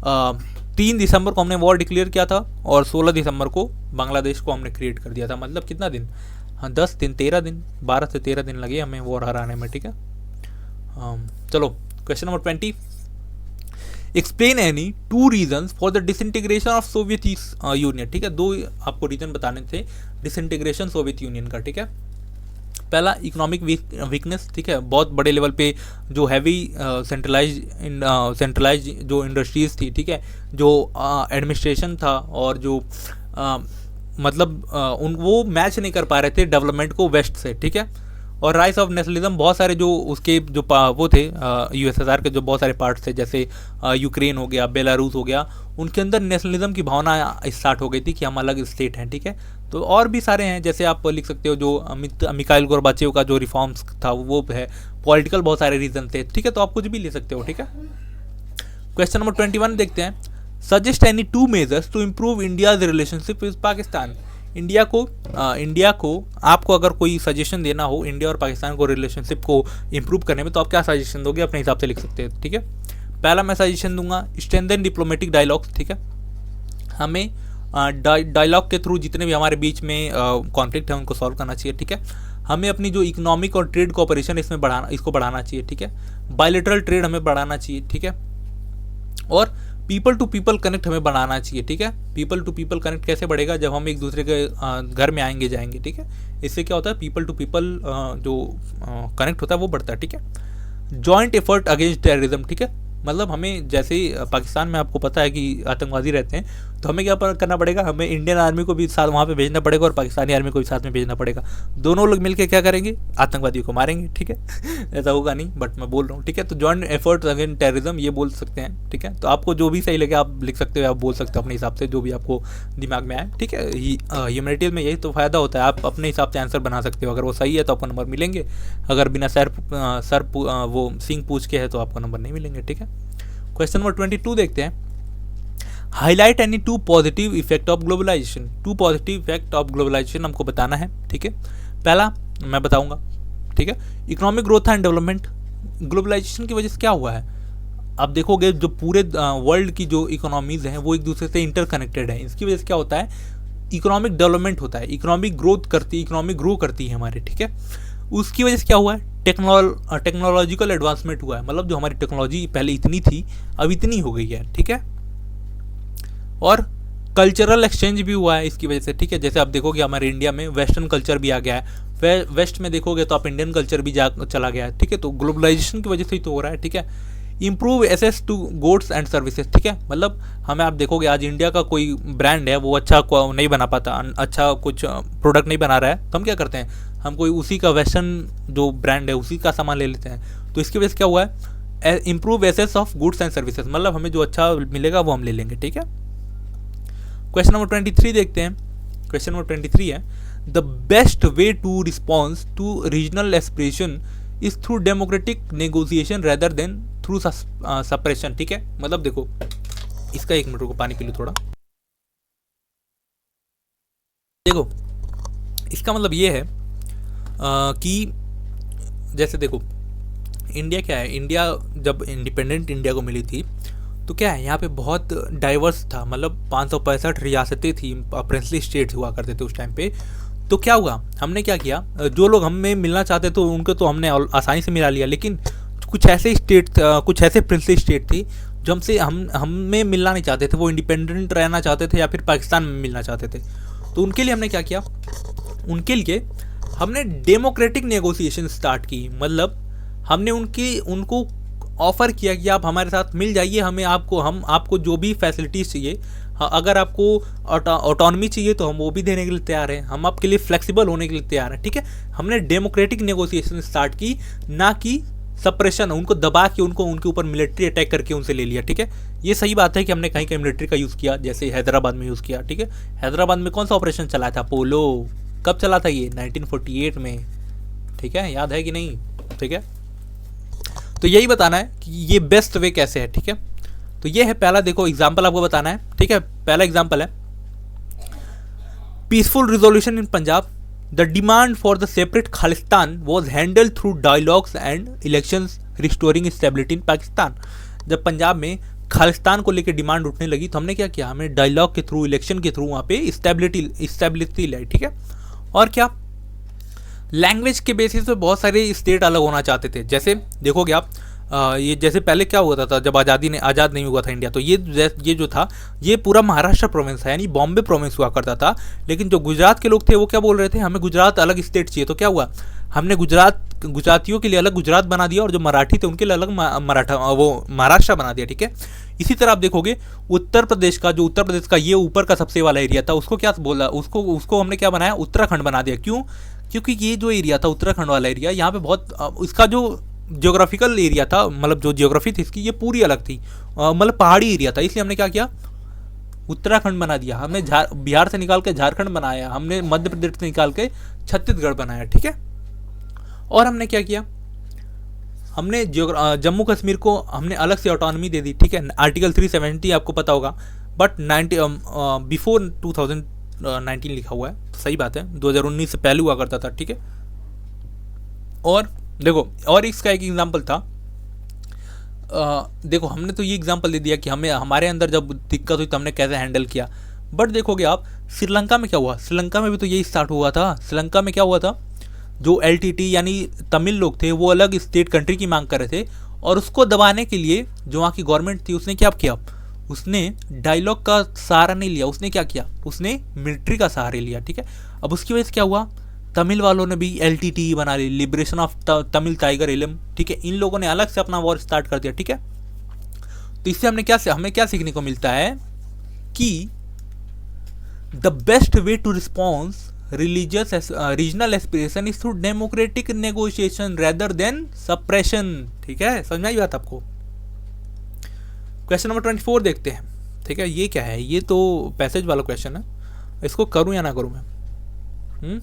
3 दिसंबर को हमने वॉर डिक्लेयर किया था और 16 दिसंबर को बांग्लादेश को हमने क्रिएट कर दिया था। मतलब कितना दिन, हाँ 10 दिन, 13 दिन, 12 से 13 दिन लगे हमें वॉर हराने में, ठीक है। चलो question number 20, explain any 2 reasons for the disintegration of Soviet union, ठीक है। 2 आपको रीजन बताने थे डिसइंटीग्रेशन सोवियत यूनियन का, ठीक है। पहला इकोनॉमिक वीकनेस, ठीक है, बहुत बड़े लेवल पे जो हैवी सेंट्रलाइज जो इंडस्ट्रीज थी, ठीक है, जो एडमिनिस्ट्रेशन था और जो मतलब उन वो मैच नहीं कर पा रहे थे डेवलपमेंट को वेस्ट से, ठीक है। और राइस ऑफ नेशनलिज्म, बहुत सारे जो उसके जो वो थे यूएसएसआर के जो बहुत सारे पार्ट्स थे, जैसे यूक्रेन हो गया, बेलारूस हो गया, उनके अंदर नेशनलिज्म की भावना स्टार्ट हो गई थी कि हम अलग स्टेट हैं, ठीक है। तो और भी सारे हैं, जैसे आप लिख सकते हो जो मिखाइल गोर्बाचेव का जो रिफॉर्म्स था वो है, पॉलिटिकल बहुत सारे रीजन थे, ठीक है। तो आप कुछ भी ले सकते हो, ठीक है। क्वेश्चन नंबर 21 देखते हैं, suggest any 2 measures to improve India's relationship with Pakistan. India को आपको अगर कोई सजेशन देना हो इंडिया और पाकिस्तान को रिलेशनशिप को इम्प्रूव करने में, तो आप क्या सजेशन दोगे, अपने हिसाब से लिख सकते हैं, ठीक है। पहला मैं सजेशन दूंगा स्ट्रेंथन डिप्लोमेटिक डायलॉग्स, ठीक है। हमें डायलॉग के थ्रू जितने भी हमारे बीच में कॉन्फ्लिक्ट है उनको सॉल्व करना चाहिए, ठीक है। हमें अपनी जो इकोनॉमिक और ट्रेड कोऑपरेशन इसको बढ़ाना चाहिए, ठीक है। बायलैटरल ट्रेड हमें बढ़ाना चाहिए, ठीक है। और पीपल टू पीपल कनेक्ट हमें बनाना चाहिए, ठीक है। पीपल टू पीपल कनेक्ट कैसे बढ़ेगा, जब हम एक दूसरे के घर में आएंगे जाएंगे, ठीक है। इससे क्या होता है, पीपल टू पीपल जो कनेक्ट होता है वो बढ़ता है, ठीक है। जॉइंट एफर्ट अगेंस्ट टेररिज्म, ठीक है। मतलब हमें जैसे पाकिस्तान में आपको पता है कि आतंकवादी रहते हैं, तो हमें क्या करना पड़ेगा, हमें इंडियन आर्मी को भी साथ वहाँ पे भेजना पड़ेगा और पाकिस्तानी आर्मी को भी साथ में भेजना पड़ेगा। दोनों लोग मिलकर क्या करेंगे, आतंकवादियों को मारेंगे, ठीक है। ऐसा होगा नहीं, बट मैं बोल रहा हूँ, ठीक है। तो जॉइंट एफर्ट्स अगेंस्ट टेररिज्म ये बोल सकते हैं, ठीक है। तो आपको जो भी सही लगे आप लिख सकते हो, आप बोल सकते हो अपने हिसाब से जो भी आपको दिमाग में आए, ठीक है। ह्यूमैनिटीज़ में यही तो फ़ायदा होता है, आप अपने हिसाब से आंसर बना सकते हो। अगर वो सही है तो आपको नंबर मिलेंगे, अगर बिना सर वो सिंह पूछ के है तो आपको नंबर नहीं मिलेंगे, ठीक है। क्वेश्चन नंबर 22 देखते हैं, highlight any 2 positive effect of globalization. 2 positive effect of globalization हमको बताना है, ठीक है। पहला मैं बताऊंगा, ठीक है, economic growth and development. Globalization की वजह से क्या हुआ है, आप देखोगे जो पूरे वर्ल्ड की जो इकोनॉमीज हैं वो एक दूसरे से इंटरकनेक्टेड है। इसकी वजह से क्या होता है, इकोनॉमिक डेवलपमेंट होता है, इकोनॉमिक ग्रोथ करती है, इकोनॉमिक ग्रो करती है हमारे, ठीक है। उसकी वजह से क्या हुआ है, टेक्नोलॉजिकल एडवांसमेंट हुआ है। मतलब जो हमारी टेक्नोलॉजी पहले इतनी थी अब इतनी हो गई है, ठीक है। और कल्चरल एक्सचेंज भी हुआ है इसकी वजह से, ठीक है। जैसे आप देखोगे हमारे इंडिया में वेस्टर्न कल्चर भी आ गया है, वेस्ट में देखोगे तो आप इंडियन कल्चर भी चला गया है, ठीक है। तो ग्लोबलाइजेशन की वजह से ही तो हो रहा है, ठीक है। Improve access to goods and services, ठीक है। मतलब हमें आप देखोगे आज इंडिया का कोई ब्रांड है वो अच्छा नहीं बना पाता, अच्छा कुछ प्रोडक्ट नहीं बना रहा है, तो हम क्या करते हैं, हम कोई उसी का वेस्टर्न जो ब्रांड है उसी का सामान ले लेते हैं। तो इसकी वजह से क्या हुआ है, improve access of goods and services, मतलब हमें जो अच्छा मिलेगा वो हम ले लेंगे, ठीक है। क्वेश्चन नंबर 23 देखते हैं। क्वेश्चन नंबर 23 है, the best way to response to regional aspiration is through democratic negotiation rather than through suppression, ठीक है। मतलब देखो इसका 1 मिनट को पानी पी लो थोड़ा। देखो इसका मतलब ये है कि जैसे देखो इंडिया क्या है, इंडिया जब इंडिपेंडेंट इंडिया को मिली थी तो क्या है, यहाँ पे बहुत डाइवर्स था, मतलब 565 रियासतें थी, प्रिंसली स्टेट्स हुआ करते थे उस टाइम पे। तो क्या हुआ, हमने क्या किया, जो लोग हमें मिलना चाहते थे उनको तो हमने आसानी से मिला लिया, लेकिन कुछ ऐसे स्टेट, कुछ ऐसे प्रिंसली स्टेट थी जो हमसे हमें मिलना नहीं चाहते थे, वो इंडिपेंडेंट रहना चाहते थे या फिर पाकिस्तान में मिलना चाहते थे। तो उनके लिए हमने क्या किया, उनके लिए हमने डेमोक्रेटिक नेगोशिएशन स्टार्ट की। मतलब हमने उनको ऑफ़र किया कि आप हमारे साथ मिल जाइए, हम आपको जो भी फैसिलिटीज़ चाहिए, अगर आपको ऑटोनॉमी चाहिए तो हम वो भी देने के लिए तैयार हैं, हम आपके लिए फ्लेक्सिबल होने के लिए तैयार हैं, ठीक है। हमने डेमोक्रेटिक नेगोशिएशन स्टार्ट की, ना कि सप्रेशन, उनको दबा के उनके ऊपर मिलिट्री अटैक करके उनसे ले लिया, ठीक है। ये सही बात है कि हमने कहीं कहीं मिलिट्री का यूज़ किया, जैसे हैदराबाद में यूज़ किया, ठीक है। हैदराबाद में कौन सा ऑपरेशन चला था, पोलो, कब चला था ये, 1948 में, ठीक है, याद है कि नहीं, ठीक है। तो यही बताना है कि ये बेस्ट वे कैसे है, ठीक है। तो ये है पहला, देखो एग्जाम्पल आपको बताना है, ठीक है। पहला एग्जाम्पल है peaceful resolution in Punjab, the demand for the separate Khalistan was handle through dialogues and elections restoring stability in Pakistan. जब पंजाब में खालिस्तान को लेकर डिमांड उठने लगी, तो हमने क्या किया, हमें डायलॉग के थ्रू, इलेक्शन के थ्रू वहाँ पे स्टेबिलिटी लाई, ठीक है। और क्या, लैंग्वेज के बेसिस पे बहुत सारे स्टेट अलग होना चाहते थे। जैसे देखोगे आप, ये जैसे पहले क्या होता था जब आज़ाद नहीं हुआ था इंडिया, तो ये जो था ये पूरा महाराष्ट्र प्रोविंस है, यानी बॉम्बे प्रोविंस हुआ करता था। लेकिन जो गुजरात के लोग थे वो क्या बोल रहे थे, हमें गुजरात अलग स्टेट चाहिए। तो क्या हुआ, हमने गुजरातियों के लिए अलग गुजरात बना दिया, और जो मराठी थे उनके लिए अलग महाराष्ट्र बना दिया, ठीक है। इसी तरह आप देखोगे उत्तर प्रदेश का ये ऊपर का सबसे वाला एरिया था, उसको क्या बोला, उसको हमने क्या बनाया, उत्तराखंड बना दिया। क्यों, क्योंकि ये जो एरिया था उत्तराखंड वाला एरिया, यहाँ पे बहुत इसका जो जियोग्राफिकल एरिया था, मतलब जो जियोग्राफी थी इसकी, ये पूरी अलग थी, मतलब पहाड़ी एरिया था। इसलिए हमने क्या किया, उत्तराखंड बना दिया। हमने बिहार से निकाल के झारखंड बनाया, हमने मध्य प्रदेश से निकाल के छत्तीसगढ़ बनाया, ठीक है। और हमने क्या किया, हमने जम्मू कश्मीर को हमने अलग से ऑटोनॉमी दे दी, ठीक है। आर्टिकल 370 आपको पता होगा, बट बिफोर 2019 लिखा हुआ है, तो सही बात है, 2019 से पहले हुआ करता था, ठीक है। और देखो, और इसका एक एग्जाम्पल था, देखो हमने तो ये एग्जाम्पल दे दिया कि हमारे अंदर जब दिक्कत हुई तो हमने कैसे हैंडल किया। बट देखोगे आप, श्रीलंका में क्या हुआ, श्रीलंका में भी तो यही स्टार्ट हुआ था। श्रीलंका में क्या हुआ था, जो LTT यानी तमिल लोग थे वो अलग स्टेट कंट्री की मांग कर रहे थे, और उसको दबाने के लिए जो वहाँ की गवर्नमेंट थी उसने क्या किया, उसने डायलॉग का सहारा नहीं लिया, उसने क्या किया, उसने मिलिट्री का सहारा लिया, ठीक है। अब उसकी वजह से क्या हुआ, तमिल वालों ने भी LTT बना ली, लिबरेशन ऑफ तमिल टाइगर इलम, ठीक है। इन लोगों ने अलग से अपना वॉर स्टार्ट कर दिया, ठीक है। तो इससे हमें क्या सीखने को मिलता है कि the best way to response regional aspiration is through democratic negotiation rather than suppression, ठीक है। समझ में आई बात आपको। क्वेश्चन नंबर 24 देखते हैं, ठीक है। ये क्या है, ये तो पैसेज वाला क्वेश्चन है, इसको करूं या ना करूं मैं,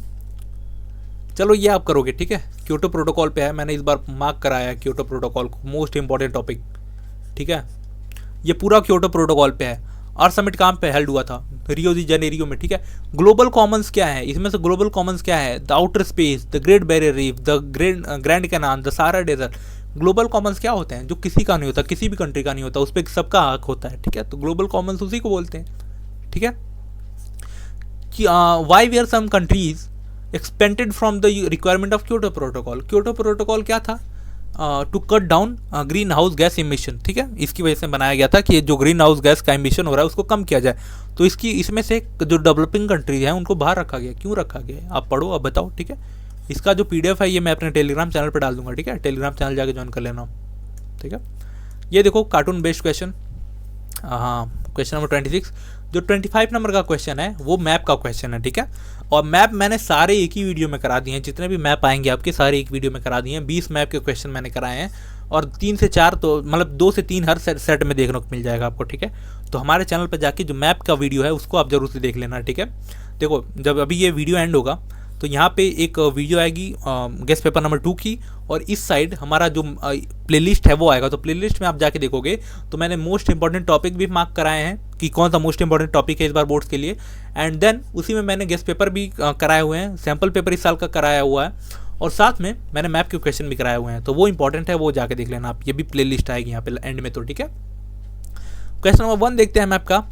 चलो ये आप करोगे, ठीक है। क्योटो प्रोटोकॉल पे है, मैंने इस बार मार्क कराया है क्योटो प्रोटोकॉल को, मोस्ट इंपॉर्टेंट टॉपिक, ठीक है। ये पूरा क्योटो प्रोटोकॉल पे है। और समिट कहाँ पे हेल्ड हुआ था, रियो दी जेनेरियो में, ठीक है। ग्लोबल कॉमन्स क्या है, इसमें से ग्लोबल कॉमन्स क्या है, the outer space, the great barrier reef, the grand canal, the Sahara desert. Global commons क्या होते हैं, जो किसी का नहीं होता, किसी भी कंट्री का नहीं होता, उस पर सबका हक होता है, ठीक है। तो ग्लोबल कॉमन्स उसी को बोलते हैं, ठीक है। Why were some countries expanded from the requirement of Kyoto protocol. Kyoto protocol क्या था, to cut down greenhouse gas emission, ठीक है। इसकी वजह से बनाया गया था कि जो ग्रीन हाउस गैस का इमिशन हो रहा है उसको कम किया जाए। तो इसमें से जो डेवलपिंग कंट्रीज हैं उनको बाहर रखा गया। क्यों रखा गया, आप पढ़ो, अब बताओ, ठीक है। इसका जो PDF है ये मैं अपने टेलीग्राम चैनल पर डाल दूंगा, ठीक है। टेलीग्राम चैनल जाके ज्वाइन कर लेना, ठीक है। ये देखो कार्टून बेस्ड क्वेश्चन, हाँ, क्वेश्चन नंबर 26। जो 25 नंबर का क्वेश्चन है वो मैप का क्वेश्चन है, ठीक है। और मैप मैंने सारे एक ही वीडियो में करा दिए हैं, जितने भी मैप आएंगे आपके सारे एक वीडियो में करा दिए हैं। 20 मैप के क्वेश्चन मैंने कराए हैं, और 3 से 4 तो मतलब 2 से 3 हर सेट में देखने को मिल जाएगा आपको, ठीक है। तो हमारे चैनल पर जाके जो मैप का वीडियो है उसको आप जरूर से देख लेना, ठीक है। देखो जब अभी ये वीडियो एंड होगा तो यहाँ पे एक वीडियो आएगी गेस्ट पेपर नंबर 2 की, और इस साइड हमारा जो प्लेलिस्ट है वो आएगा। तो प्लेलिस्ट में आप जाके देखोगे तो मैंने मोस्ट इंपॉर्टेंट टॉपिक भी मार्क कराए हैं कि कौन सा मोस्ट इंपॉर्टेंट टॉपिक है इस बार बोर्ड्स के लिए, एंड देन उसी में मैंने गेस्ट पेपर भी कराए हुए हैं, सैम्पल पेपर इस साल का कराया हुआ है, और साथ में मैंने मैप के क्वेश्चन भी कराए हुए हैं। तो वो इंपॉर्टेंट है, वो जाके देख लेना आप, ये भी प्लेलिस्ट आएगी यहाँ पे एंड में, तो ठीक है। क्वेश्चन नंबर 1 देखते हैं मैप का।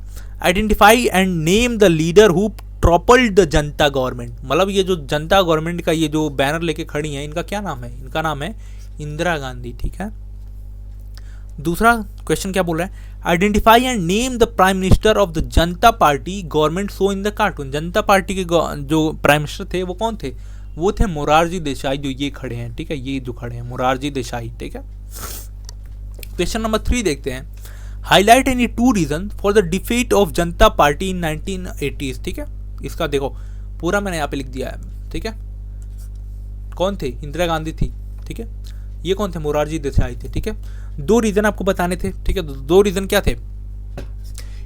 Identify and name the leader who toppled the Janata government. मतलब ये जो जनता गवर्नमेंट का ये जो बैनर लेके खड़ी है, इनका क्या नाम है, इनका नाम है इंदिरा गांधी, ठीक है। दूसरा क्वेश्चन क्या बोल रहा है, identify and name the prime minister of the Janata Party government show in the cartoon. Janata Party के जो प्राइम मिनिस्टर थे वो कौन थे, वो थे मोरारजी देसाई, जो ये खड़े हैं, ठीक है, ये जो खड़े हैं मोरारजी देसाई, ठीक है। क्वेश्चन नंबर 3 देखते हैं। Highlight any 2 reason for the defeat of Janata Party in 1980s, ठीक है। इसका देखो पूरा मैंने यहाँ पे लिख दिया है, ठीक है। कौन थे, इंदिरा गांधी थी, ठीक है। ये कौन थे, मोरारजी देसाई थे, ठीक है। 2 रीजन आपको बताने थे, ठीक है। 2 रीजन क्या थे,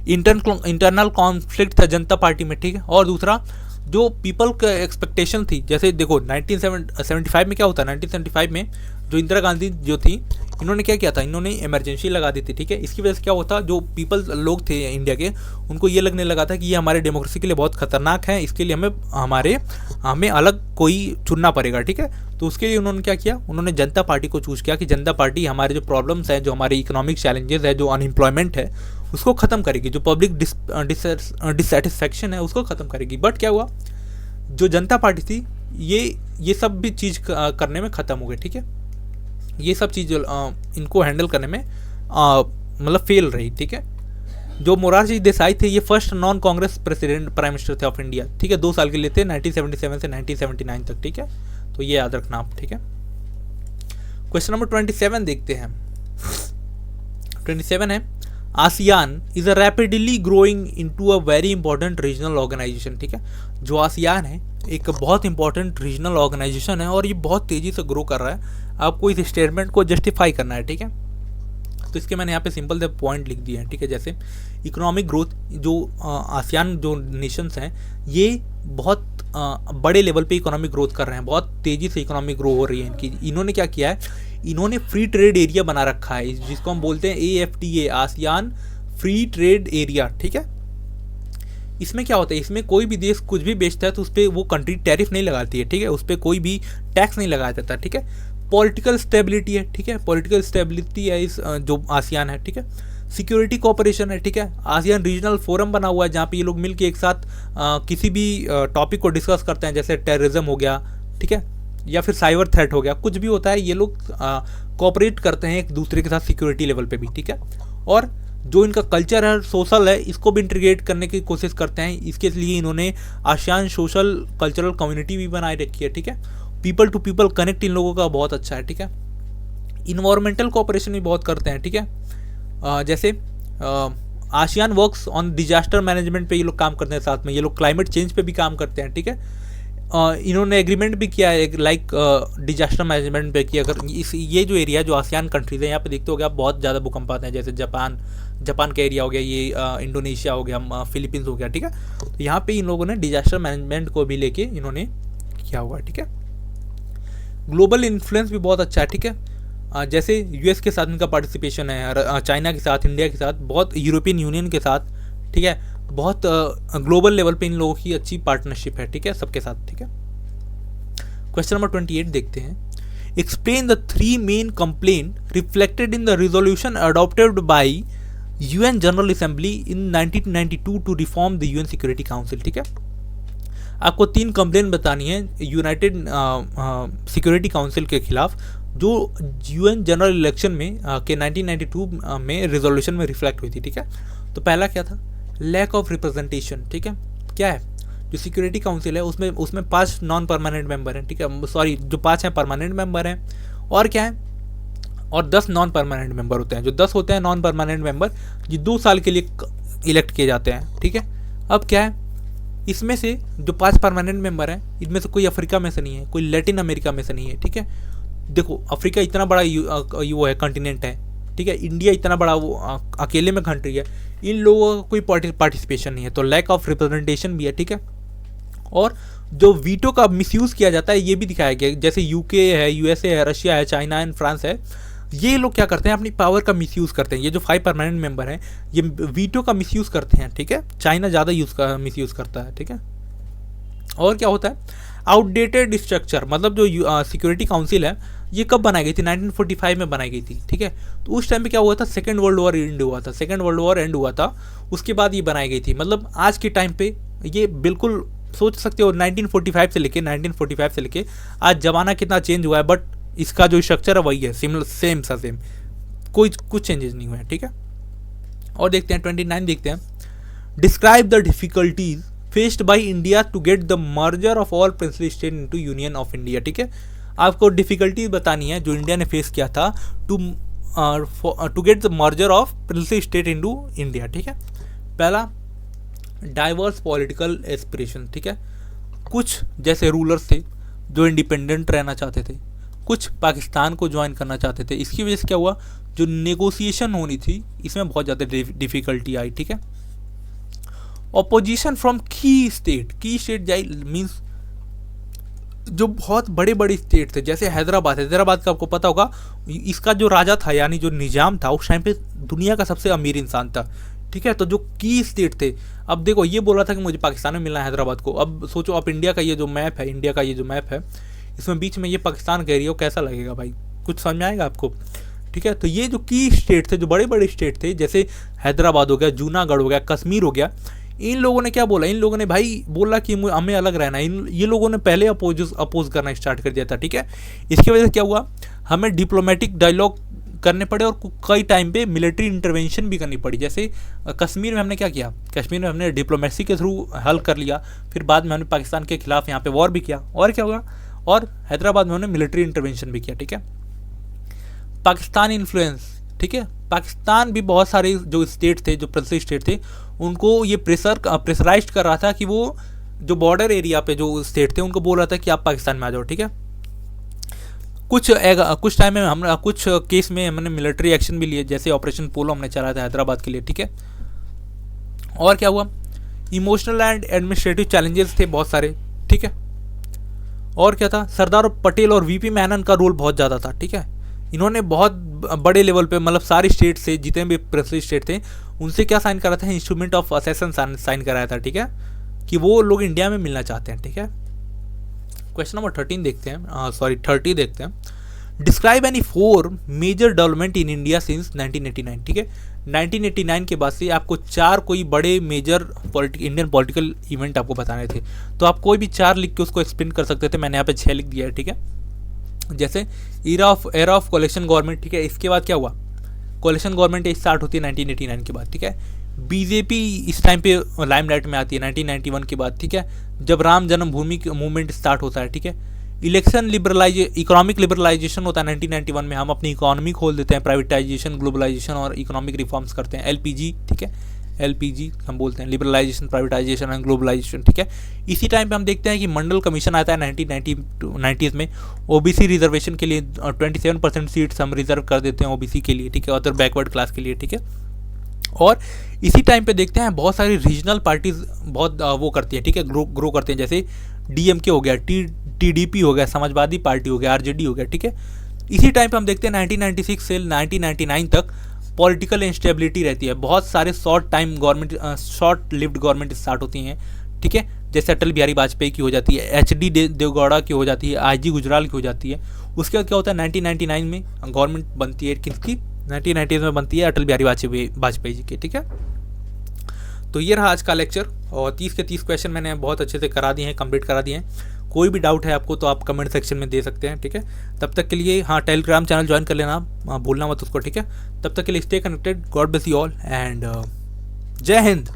इंटरनल कॉन्फ्लिक्ट था जनता पार्टी में, ठीक है। और दूसरा जो पीपल का एक्सपेक्टेशन थी, जैसे देखो 1975 में क्या होता है, 1975 में जो इंदिरा गांधी जो थी, इन्होंने क्या किया था, इन्होंने इमरजेंसी लगा दी थी, ठीक है। इसकी वजह से क्या होता, जो पीपल लोग थे इंडिया के, उनको ये लगने लगा था कि ये हमारे डेमोक्रेसी के लिए बहुत खतरनाक है, इसके लिए हमें अलग कोई चुनना पड़ेगा, ठीक है। तो उसके लिए उन्होंने क्या किया, उन्होंने जनता पार्टी को चूज किया कि जनता पार्टी हमारे जो प्रॉब्लम्स हैं, जो हमारे इकोनॉमिक चैलेंजेस है, जो अनएम्प्लॉयमेंट है, उसको ख़त्म करेगी, जो पब्लिक डिससेटिस्फैक्शन है उसको ख़त्म करेगी। बट क्या हुआ, जो जनता पार्टी थी ये सब भी चीज़ करने में ख़त्म हो गई, ठीक है। ये सब चीज़ इनको हैंडल करने में मतलब फेल रही, ठीक है। जो मोरारजी देसाई थे, ये first non Congress president prime minister थे ऑफ इंडिया, ठीक है। 2 साल के लिए थे, 1977 से 1979 तक, ठीक है। तो ये याद रखना आप, ठीक है। क्वेश्चन नंबर 27 देखते हैं। 27 है, ASEAN is a rapidly growing into a very important regional organization, ठीक है। जो आसियान है एक बहुत इंपॉर्टेंट रीजनल ऑर्गेनाइजेशन है और ये बहुत तेज़ी से ग्रो कर रहा है। आपको इस स्टेटमेंट को जस्टिफाई करना है, ठीक है। तो इसके मैंने यहाँ पे सिंपल से पॉइंट लिख दिए हैं, ठीक है। जैसे इकोनॉमिक ग्रोथ, जो आसियान जो नेशंस हैं, ये बहुत बड़े लेवल पे इकोनॉमिक ग्रोथ कर रहे हैं, बहुत तेज़ी से इकोनॉमिक ग्रो हो रही है इनकी। इन्होंने क्या किया है, इन्होंने फ्री ट्रेड एरिया बना रखा है, जिसको हम बोलते हैं AFTA, ASEAN free trade area, ठीक है। इसमें क्या होता है, इसमें कोई भी देश कुछ भी बेचता है तो उस पर वो कंट्री टैरिफ नहीं लगाती है, ठीक है। उस पर कोई भी टैक्स नहीं लगाया जाता, ठीक है। पॉलिटिकल स्टेबिलिटी है, ठीक है। पॉलिटिकल स्टेबिलिटी है इस जो आसियान है, ठीक है। सिक्योरिटी कोऑपरेशन है, ठीक है। आसियान रीजनल फोरम बना हुआ है जहाँ पे ये लोग मिलकर एक साथ किसी भी टॉपिक को डिस्कस करते हैं, जैसे टेररिज्म हो गया, ठीक है, या फिर साइबर थ्रेट हो गया, कुछ भी होता है, ये लोग कोऑपरेट करते हैं एक दूसरे के साथ सिक्योरिटी लेवल पे भी, ठीक है। और जो इनका कल्चर है, सोशल है, इसको भी इंटीग्रेट करने की कोशिश करते हैं। इसके लिए इन्होंने आसियान सोशल कल्चरल कम्युनिटी भी बनाए रखी है, ठीक है। पीपल टू पीपल कनेक्ट इन लोगों का बहुत अच्छा है, ठीक है। इन्वायरमेंटल कोऑपरेशन भी बहुत करते हैं, ठीक है। जैसे ASEAN works on disaster management पे ये लोग काम करते हैं, साथ में ये लोग क्लाइमेट चेंज पे भी काम करते हैं, ठीक है। इन्होंने एग्रीमेंट भी किया है लाइक डिजास्टर मैनेजमेंट पे कि अगर ये जो एरिया जो आसियान कंट्रीज है, यहाँ पे देखते हो गया बहुत ज़्यादा भूकंप आते हैं, जैसे जापान का एरिया हो गया, ये इंडोनेशिया हो गया, फिलीपींस हो गया, ठीक है। तो यहाँ पे इन लोगों ने डिजास्टर मैनेजमेंट को भी लेके इन्होंने किया हुआ है, ठीक है। ग्लोबल इन्फ्लुएंस भी बहुत अच्छा है, ठीक है। जैसे US के साथ इनका पार्टिसिपेशन है, चाइना के साथ, इंडिया के साथ, बहुत यूरोपियन यूनियन के साथ, ठीक है। बहुत ग्लोबल लेवल पे इन लोगों की अच्छी पार्टनरशिप है, ठीक है, सबके साथ, ठीक है। क्वेश्चन नंबर 28 देखते हैं। Explain the 3 main complaint reflected in the resolution adopted by UN general assembly in 1992 to reform the UN security council, ठीक है। आपको 3 कंप्लेंट बतानी है यूनाइटेड सिक्योरिटी काउंसिल के खिलाफ, जो UN जनरल इलेक्शन में के 1992 में रिजोल्यूशन में रिफ्लेक्ट हुई थी, ठीक है। तो पहला क्या था, लैक ऑफ रिप्रेजेंटेशन, ठीक है। क्या है, जो सिक्योरिटी काउंसिल है उसमें 5 नॉन परमानेंट मेंबर हैं, ठीक है। सॉरी, जो 5 हैं परमानेंट मेंबर हैं, और क्या है, और 10 नॉन परमानेंट मेंबर होते हैं। जो 10 होते हैं नॉन परमानेंट मेंबर, ये 2 साल के लिए इलेक्ट किए जाते हैं, ठीक है। अब क्या है, इसमें से जो 5 परमानेंट मेंबर हैं, इनमें से कोई अफ्रीका में से नहीं है, कोई लैटिन अमेरिका में से नहीं है, ठीक है। देखो, अफ्रीका इतना बड़ा वो है, कॉन्टिनेंट है, ठीक है। इंडिया इतना बड़ा वो अकेले में कंट्री है, इन लोगों का कोई पार्टिसिपेशन नहीं है, तो लैक ऑफ रिप्रेजेंटेशन भी है, ठीक है। और जो वीटो का मिसयूज़ किया जाता है, ये भी दिखाया गया, जैसे UK है, USA है, रशिया है, चाइना है, फ्रांस है, ये लोग क्या करते हैं, अपनी पावर का मिसयूज़ करते हैं। ये जो 5 परमानेंट मेंबर हैं, ये वीटो का मिसयूज़ करते हैं, ठीक है। चाइना ज़्यादा मिसयूज़ करता है, ठीक है। और क्या होता है, आउटडेटेड स्ट्रक्चर, मतलब जो सिक्योरिटी काउंसिल है, ये कब बनाई गई थी, 1945 में बनाई गई थी, ठीक है। तो उस टाइम पे क्या हुआ था, सेकेंड वर्ल्ड वॉर एंड हुआ था, उसके बाद ये बनाई गई थी। मतलब आज के टाइम पे ये बिल्कुल सोच सकते हो, 1945 से लेके आज ज़माना कितना चेंज हुआ है, बट इसका जो स्ट्रक्चर है वही है, सेम, कोई कुछ चेंजेस नहीं हुए हैं, ठीक है। और देखते हैं 29 देखते हैं। Describe the difficulties faced by India to get the merger of all princely state into union of India, ठीक है। आपको डिफिकल्टीज बतानी है जो इंडिया ने फेस किया था to get the merger of princely state into India, ठीक है। पहला, डाइवर्स पॉलिटिकल एस्पिरेशन, ठीक है। कुछ जैसे रूलर्स थे जो इंडिपेंडेंट रहना चाहते थे, कुछ पाकिस्तान को ज्वाइन करना चाहते थे। इसकी वजह से क्या हुआ, जो नेगोशिएशन होनी थी इसमें बहुत ज़्यादा डिफिकल्टी आई, ठीक है। ऑपोजिशन फ्रॉम की स्टेट मीन्स जो बहुत बड़े बड़े स्टेट थे, जैसे हैदराबाद का आपको पता होगा, इसका जो राजा था यानी जो निजाम था उस टाइम पे दुनिया का सबसे अमीर इंसान था, ठीक है। तो जो की स्टेट थे, अब देखो ये बोल रहा था कि मुझे पाकिस्तान में मिलना है हैदराबाद को। अब सोचो आप इंडिया का ये जो मैप है, इसमें बीच में ये पाकिस्तान कह रही हो, कैसा लगेगा भाई, कुछ समझ में आएगा आपको, ठीक है। तो ये जो की स्टेट थे, जो बड़े बड़े स्टेट थे, जैसे हैदराबाद हो गया, जूनागढ़ हो गया, कश्मीर हो गया, इन लोगों ने क्या बोला, इन लोगों ने भाई बोला कि हमें अलग रहना है। ये लोगों ने पहले अपोज करना स्टार्ट कर दिया था, ठीक है। इसकी वजह से क्या हुआ, हमें डिप्लोमेटिक डायलॉग करने पड़े और कई टाइम पे मिलिट्री इंटरवेंशन भी करनी पड़ी। जैसे कश्मीर में हमने क्या किया, कश्मीर में हमने डिप्लोमेसी के थ्रू हल कर लिया, फिर बाद में हमने पाकिस्तान के खिलाफ यहाँ पे वॉर भी किया, और क्या हुआ, और हैदराबाद में हमने मिलिट्री इंटरवेंशन भी किया, ठीक है। पाकिस्तान इन्फ्लुएंस, ठीक है, पाकिस्तान भी बहुत सारे जो स्टेट थे, जो प्रिंसली स्टेट थे, उनको ये प्रेशराइज कर रहा था कि वो जो बॉर्डर एरिया पे जो स्टेट थे उनको बोल रहा था कि आप पाकिस्तान में आ जाओ, ठीक है। कुछ टाइम में हम कुछ केस में हमने मिलिट्री एक्शन भी लिए, जैसे ऑपरेशन पोलो हमने चलाया था हैदराबाद के लिए, ठीक है। और क्या हुआ, इमोशनल एंड एडमिनिस्ट्रेटिव चैलेंजेस थे बहुत सारे, ठीक है। और क्या था, सरदार पटेल और वीपी मेनन का रोल बहुत ज़्यादा था, ठीक है। इन्होंने बहुत बड़े लेवल पे, मतलब सारे स्टेट से जितने भी प्रिंसली स्टेट थे उनसे क्या साइन करा था, इंस्ट्रूमेंट ऑफ असेसन साइन कराया था, ठीक है, कि वो लोग इंडिया में मिलना चाहते हैं, ठीक है। क्वेश्चन नंबर 13 देखते हैं, 30 देखते हैं। Describe any 4 major development in India since 1989, ठीक है। 1989 के बाद से आपको 4 कोई बड़े मेजर इंडियन पॉलिटिकल इवेंट आपको बताने थे, तो आप कोई भी 4 लिख के उसको एक्सप्लेन कर सकते थे। मैंने यहाँ पे 6 लिख दिया है, ठीक है। जैसे एरा ऑफ कोलिशन गवर्नमेंट, ठीक है। इसके बाद क्या हुआ, कोलिशन गवर्नमेंट स्टार्ट होती है 1989 के बाद, ठीक है। बीजेपी इस टाइम पे लाइमलाइट में आती है 1991 के बाद, ठीक है, जब राम जन्मभूमि मूवमेंट स्टार्ट होता है, ठीक है। इकोनॉमिक लिबरलाइजेशन होता है 1991 में, हम अपनी इकोनॉमी खोल देते हैं, प्राइवेटाइजेशन, ग्लोबलाइजेशन और इकोनॉमिक रिफॉर्म्स करते हैं, एलपीजी, ठीक है, एलपीजी हम बोलते हैं, लिबरलाइजेशन, प्राइवेटाइजेशन एंड ग्लोबलाइजेशन, ठीक है। इसी टाइम पे हम देखते हैं कि मंडल कमीशन आता है 1990s में, ओबीसी रिजर्वेशन के लिए 27% सीट्स हम रिजर्व कर देते हैं ओबीसी के लिए, ठीक है, अदर बैकवर्ड क्लास के लिए, ठीक है। और इसी टाइम पे देखते हैं बहुत सारी रीजनल पार्टीज बहुत वो करती हैं, ठीक है, ग्रो करते हैं, जैसे डीएमके हो गया, टीडीपी हो गया, समाजवादी पार्टी हो गया, आरजेडी हो गया, ठीक है। इसी टाइम पे हम देखते हैं 1996 से 1999 तक पॉलिटिकल इंस्टेबिलिटी रहती है, बहुत सारे शॉर्ट लिव्ड गवर्नमेंट स्टार्ट होती हैं, ठीक है, जैसे अटल बिहारी वाजपेयी की हो जाती है, एचडी देवगौड़ा की हो जाती है, आईजी गुजराल की हो जाती है। उसके बाद क्या होता है, 1999 में गवर्नमेंट बनती है, किसकी, 1990s में बनती है अटल बिहारी वाजपेयी जी की, ठीक है। तो ये रहा आज का लेक्चर, और 30 के 30 क्वेश्चन मैंने बहुत अच्छे से करा दिए हैं, कंप्लीट करा दिए हैं। कोई भी डाउट है आपको तो आप कमेंट सेक्शन में दे सकते हैं, ठीक है। तब तक के लिए हाँ, टेलीग्राम चैनल ज्वाइन कर लेना, भूलना मत उसको, ठीक है। तब तक के लिए stay connected, God bless you all and जय हिंद।